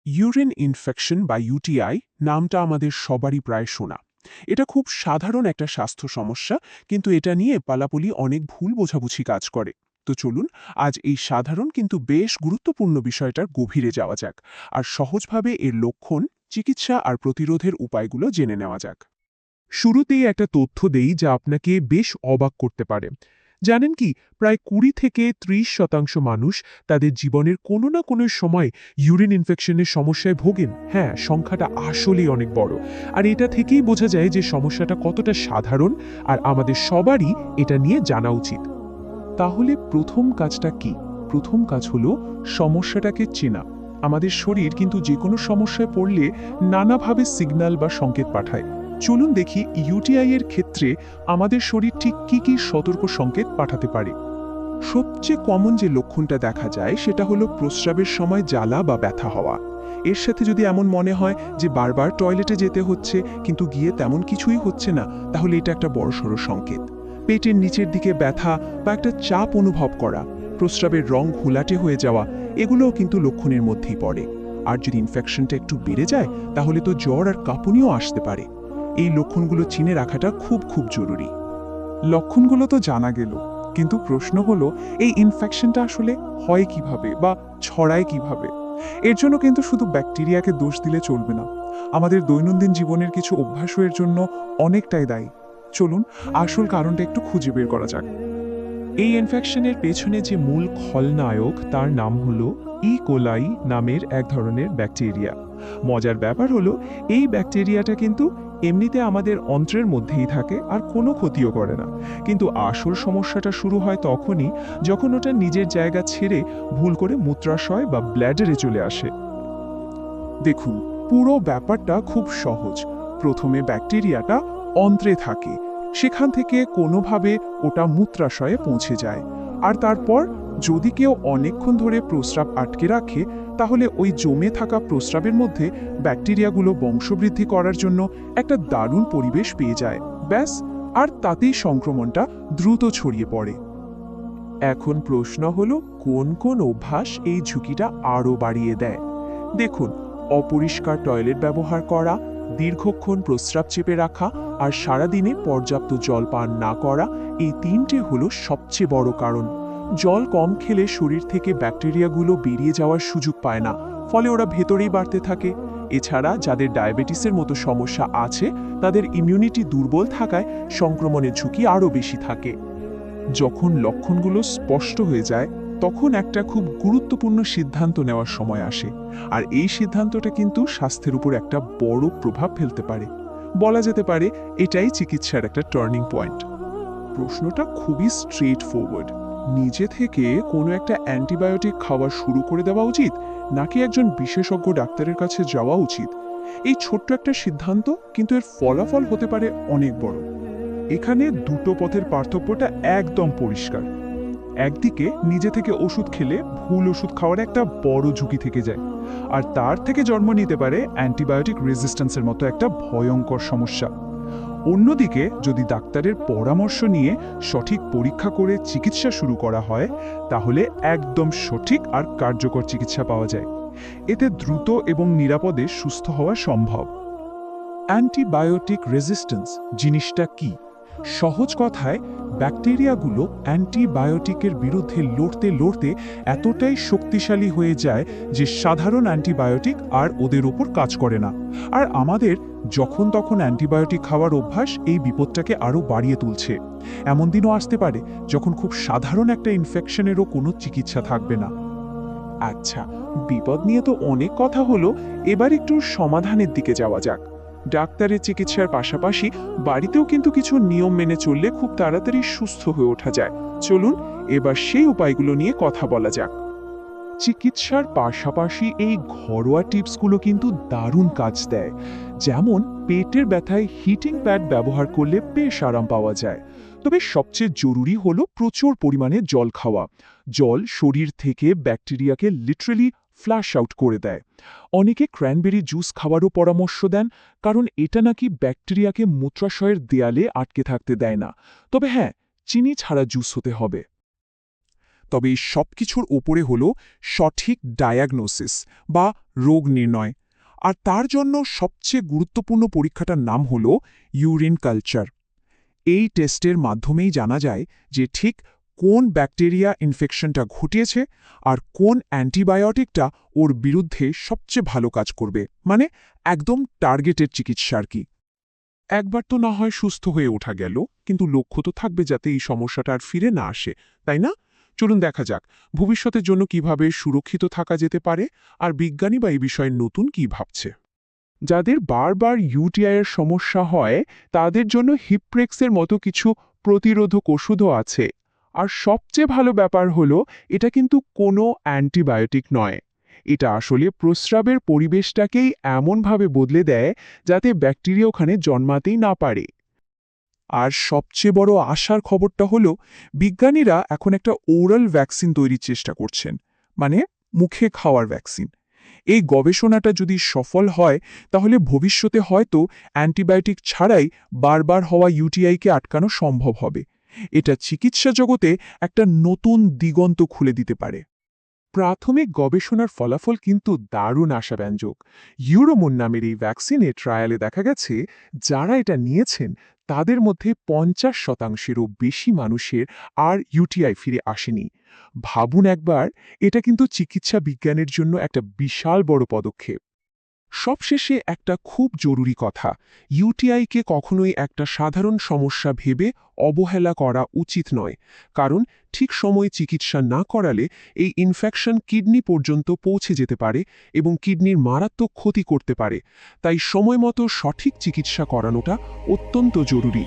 Urine infection বা UTI নামটা আমাদের সবারই প্রায় শোনা। এটা খুব সাধারণ একটা স্বাস্থ্য সমস্যা, কিন্তু এটা নিয়ে পালাপালি অনেক ভুল বোঝাবুঝি কাজ করে। তো চলুন আজ এই সাধারণ কিন্তু বেশ গুরুত্বপূর্ণ বিষয়টার গভীরে যাওয়া যাক, আর সহজভাবে এর লক্ষণ, চিকিৎসা আর প্রতিরোধের উপায়গুলো জেনে নেওয়া যাক। শুরুতেই একটা তথ্য দেই যা আপনাকে বেশ অবাক করতে পারে। জানেন কি, প্রায় 20 থেকে 30% মানুষ তাদের জীবনের কোনো না কোনো সময় ইউরিন ইনফেকশনের সমস্যায় ভোগেন। হ্যাঁ, সংখ্যাটা আসলেই অনেক বড়। আর এটা থেকেই বোঝা যায় যে সমস্যাটা কতটা সাধারণ, আর আমাদের সবারই এটা নিয়ে জানা উচিত। তাহলে প্রথম কাজটা কি? প্রথম কাজ হলো সমস্যাটাকে চেনা। আমাদের শরীর কিন্তু যে কোনো সমস্যায় পড়লে নানাভাবে সিগন্যাল বা সংকেত পাঠায়। চলুন দেখি ইউটিআই এর ক্ষেত্রে আমাদের শরীর ঠিক কি কি সতর্ক সংকেত পাঠাতে পারে। সবচেয়ে কমন যে লক্ষণটা দেখা যায় সেটা হলো প্রস্রাবের সময় জ্বালা বা ব্যথা হওয়া। এর সাথে যদি এমন মনে হয় যে বারবার টয়লেটে যেতে হচ্ছে কিন্তু গিয়ে তেমন কিছুই হচ্ছে না, তাহলে এটা একটা বড়সড় সংকেত। পেটের নিচের দিকে ব্যথা বা একটা চাপ অনুভব করা, প্রস্রাবের রং ঘোলাটে হয়ে যাওয়া, এগুলোও কিন্তু লক্ষণের মধ্যেই পড়ে। আর যদি ইনফেকশনটা একটু বেড়ে যায়, তাহলে তো জ্বর আর কাঁপুনিও আসতে পারে। এই লক্ষণগুলো চিনে রাখাটা খুব খুব জরুরি। লক্ষণগুলো তো জানা গেল, কিন্তু প্রশ্ন হলো এই ইনফেকশনটা আসলে হয় কিভাবে বা ছড়ায় কিভাবে। এর জন্য কিন্তু শুধু ব্যাকটেরিয়াকে দোষ দিলে চলবে না। আমাদের দৈনন্দিন জীবনের কিছু অভ্যাসও এর জন্য অনেকটাই দায়ী। চলুন আসল কারণটা একটু খুঁজে বের করা যাক। এই ইনফেকশনের পেছনে যে মূল খলনায়ক তার নাম হলো কোলাই নামের এক ধরনের ব্যাকটেরিয়া। মজার ব্যাপার হলো এই ব্যাকটেরিয়াটা কিন্তু এমনিতে আমাদের অন্ত্রের মধ্যেই থাকে আর কোনো ক্ষতিও করে না। কিন্তু আসল সমস্যাটা শুরু হয় তখনই যখন ওটা নিজের জায়গা ছেড়ে ভুল করে মূত্রাশয় বা ব্ল্যাডারে চলে আসে। দেখুন, পুরো ব্যাপারটা খুব সহজ। প্রথমে ব্যাকটেরিয়াটা অন্ত্রে থাকে, সেখান থেকে কোনোভাবে ওটা মূত্রাশয়ে পৌঁছে যায়। আর তারপর যদি কেউ অনেকক্ষণ ধরে প্রস্রাব আটকে রাখে, তাহলে ওই জমে থাকা প্রস্রাবের মধ্যে ব্যাকটেরিয়াগুলো বংশবৃদ্ধি করার জন্য একটা দারুণ পরিবেশ পেয়ে যায়। ব্যাস, আর তাতেই সংক্রমণটা দ্রুত ছড়িয়ে পড়ে। এখন প্রশ্ন হলো, কোন কোন অভ্যাস এই ঝুঁকিটা আরও বাড়িয়ে দেয়? দেখুন, অপরিষ্কার টয়লেট ব্যবহার করা, দীর্ঘক্ষণ প্রস্রাব চেপে রাখা আর সারাদিনে পর্যাপ্ত জল পান না করা, এই তিনটে হলো সবচেয়ে বড় কারণ। জল কম খেলে শরীর থেকে ব্যাকটেরিয়াগুলো বেরিয়ে যাওয়ার সুযোগ পায় না, ফলে ওরা ভেতরেই বাড়তে থাকে। এছাড়া যাদের ডায়াবেটিসের মতো সমস্যা আছে, তাদের ইমিউনিটি দুর্বল থাকায় সংক্রমণের ঝুঁকি আরও বেশি থাকে। যখন লক্ষণগুলো স্পষ্ট হয়ে যায়, তখন একটা খুব গুরুত্বপূর্ণ সিদ্ধান্ত নেওয়ার সময় আসে। আর এই সিদ্ধান্তটা কিন্তু স্বাস্থ্যের উপর একটা বড় প্রভাব ফেলতে পারে। বলা যেতে পারে এটাই চিকিৎসার একটা টার্নিং পয়েন্ট। প্রশ্নটা খুবই স্ট্রেট ফরওয়ার্ড। নিজে থেকে কোনো একটা অ্যান্টিবায়োটিক খাওয়া শুরু করে দেওয়া উচিত, নাকি একজন বিশেষজ্ঞ ডাক্তারের কাছে যাওয়া উচিত? এই ছোট্ট একটা সিদ্ধান্ত, কিন্তু এর ফলাফল হতে পারে অনেক বড়। এখানে দুটো পথের পার্থক্যটা একদম পরিষ্কার। একদিকে নিজে থেকে ওষুধ খেলে ভুল ওষুধ খাওয়ার একটা বড় ঝুঁকি থেকে যায়, আর তার থেকে জন্ম নিতে পারে অ্যান্টিবায়োটিক রেজিস্ট্যান্সের মতো একটা ভয়ঙ্কর সমস্যা। অন্যদিকে যদি ডাক্তারের পরামর্শ নিয়ে সঠিক পরীক্ষা করে চিকিৎসা শুরু করা হয়, তাহলে একদম সঠিক আর কার্যকর চিকিৎসা পাওয়া যায়। এতে দ্রুত এবং নিরাপদে সুস্থ হওয়া সম্ভব। অ্যান্টিবায়োটিক রেজিস্ট্যান্স জিনিসটা কি? সহজ কথায়, ব্যাকটেরিয়াগুলো অ্যান্টিবায়োটিকের বিরুদ্ধে লড়তে লড়তে এতটাই শক্তিশালী হয়ে যায় যে সাধারণ অ্যান্টিবায়োটিক আর ওদের উপর কাজ করে না। আর আমাদের যখন তখন অ্যান্টিবায়োটিক খাওয়ার অভ্যাস এই বিপদটাকে আরও বাড়িয়ে তুলছে। এমন দিনও আসতে পারে যখন খুব সাধারণ একটা ইনফেকশনেরও কোনো চিকিৎসা থাকবে না। আচ্ছা, বিপদ নিয়ে তো অনেক কথা হলো, এবার একটু সমাধানের দিকে যাওয়া যাক। ডাক্তারের চিকিৎসার পাশাপাশি বাড়িতেও কিন্তু কিছু নিয়ম মেনে চললে খুব তাড়াতাড়ি সুস্থ হয়ে ওঠা যায়। চলুন এবার সেই উপায়গুলো নিয়ে কথা বলা যাক। চিকিৎসার পাশাপাশি এই ঘরোয়া টিপসগুলো কিন্তু দারুণ কাজ দেয়। যেমন পেটের ব্যথায় হিটিং প্যাড ব্যবহার করলে বেশ আরাম পাওয়া যায়। তবে সবচেয়ে জরুরি হলো প্রচুর পরিমাণে জল খাওয়া। জল শরীর থেকে ব্যাকটেরিয়াকে লিটারালি ফ্লাশ আউট করে দেয়। অনেকে ক্র্যানবেরি জুস খাওয়ারও পরামর্শ দেন, কারণ এটা নাকি ব্যাকটেরিয়াকে মূত্রাশয়ের দেয়ালে আটকে থাকতে দেয় না। তবে হ্যাঁ, চিনি ছাড়া জুস হতে হবে। তবে এই সব কিছুর ওপরে হলো সঠিক ডায়াগনোসিস বা রোগ নির্ণয়। আর তার জন্য সবচেয়ে গুরুত্বপূর্ণ পরীক্ষাটার নাম হলো ইউরিন কালচার। এই টেস্টের মাধ্যমেই জানা যায় যে ঠিক কোন ব্যাকটেরিয়া ইনফেকশনটা ঘটিয়েছে আর কোন অ্যান্টিবায়োটিকটা ওর বিরুদ্ধে সবচেয়ে ভালো কাজ করবে, মানে একদম টার্গেটেড চিকিৎসা আর কি। একবার তো না হয় সুস্থ হয়ে ওঠা গেল, কিন্তু লক্ষ্য তো থাকবে যাতে এই সমস্যাটা আর ফিরে না আসে, তাই না? চলুন দেখা যাক ভবিষ্যতের জন্য কিভাবে সুরক্ষিত থাকা যেতে পারে আর বিজ্ঞানী বা এই বিষয়ে নতুন কি ভাবছে। যাদের বারবার ইউটিআই এর সমস্যা হয় তাদের জন্য হিপ্রেক্সের মতো কিছু প্রতিরোধক ওষুধও আছে। আর সবচেয়ে ভালো ব্যাপার হলো এটা কিন্তু কোনো অ্যান্টিবায়োটিক নয়। এটা আসলে প্রস্রাবের পরিবেশটাকেই এমনভাবে বদলে দেয় যাতে ব্যাকটেরিয়া ওখানে জন্মাতেই না পারে। আর সবচেয়ে বড় আশার খবরটা হলো বিজ্ঞানীরা এখন একটা ওরাল ভ্যাকসিন তৈরির চেষ্টা করছেন, মানে মুখে খাওয়ার ভ্যাকসিন। এই গবেষণাটা যদি সফল হয় তাহলে ভবিষ্যতে হয়তো অ্যান্টিবায়োটিক ছাড়াই বারবার হওয়া ইউটিআইকে আটকানো সম্ভব হবে। এটা চিকিৎসা জগতে একটা নতুন দিগন্ত খুলে দিতে পারে। প্রাথমিক গবেষণার ফলাফল কিন্তু দারুণ আশাব্যঞ্জক। ইউরোমন নামের এই ভ্যাকসিনে ট্রায়ালে দেখা গেছে যারা এটা নিয়েছেন তাদের মধ্যে ৫০%-এরও বেশি মানুষের আর ইউটিআই ফিরে আসেনি। ভাবুন একবার, এটা কিন্তু চিকিৎসা বিজ্ঞানের জন্য একটা বিশাল বড় পদক্ষেপ। সবশেষে একটা খুব জরুরি কথা, ইউটিআইকে কখনোই একটা সাধারণ সমস্যা ভেবে অবহেলা করা উচিত নয়, কারণ ঠিক সময়ে চিকিৎসা না করালে এই ইনফেকশন কিডনি পর্যন্ত পৌঁছে যেতে পারে এবং কিডনির মারাত্মক ক্ষতি করতে পারে। তাই সময়মতো সঠিক চিকিৎসা করানোটা অত্যন্ত জরুরি।